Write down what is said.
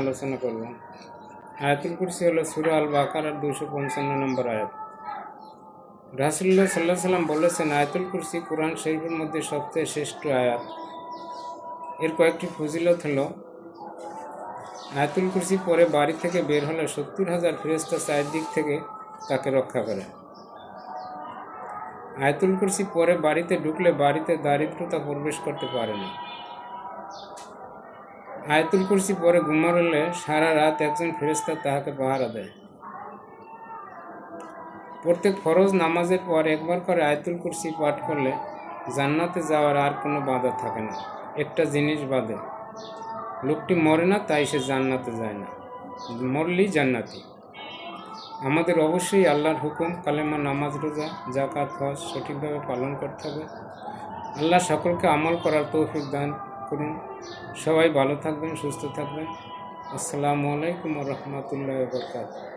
আলোচনা করব। আয়াতুল কুরসি হলো সূরা আল বাকারার 255 নম্বর আয়াত। রাসূলুল্লাহ সাল্লাল্লাহু আলাইহি সাল্লাম বলেছেন, আয়াতুল কুরসি কোরআন শরীফের মধ্যে সবচেয়ে শ্রেষ্ঠ আয়াত। এর কয়েকটি ফজিলত হলো, আয়াতুল কুরসি পরে বাড়ি থেকে বের হলে 70,000 ফেরেশতা চারদিক থেকে তাকে রক্ষা করে। আয়াতুল কুরসি পরে বাড়িতে ঢুকলে বাড়িতে দারিদ্রতা প্রবেশ করতে পারে না। আয়াতুল কুরসি পরে ঘুমালে সারা রাত একজন ফেরেশতা তাহাকে পাহারা দেয়। প্রত্যেক ফরজ নামাজের পর একবার করে আয়াতুল কুরসি পাঠ করলে জান্নাতে যাওয়ার আর কোনো বাধা থাকে না। একটা জিনিস বাদে, লোকটি মরে না, তাই সে জান্নাতে যায় না, মরলেই জান্নাতি। আমাদের অবশ্যই আল্লাহর হুকুম, কালেমা, নামাজ, রোজা, যাকাত, হজ সঠিকভাবে পালন করতে হবে। আল্লাহ সকলকে আমল করার তৌফিক দান করুন। সবাই ভালো থাকবেন, সুস্থ থাকবেন। আসসালামু আলাইকুম ওয়া রাহমাতুল্লাহি ওয়া বারাকাতুহু।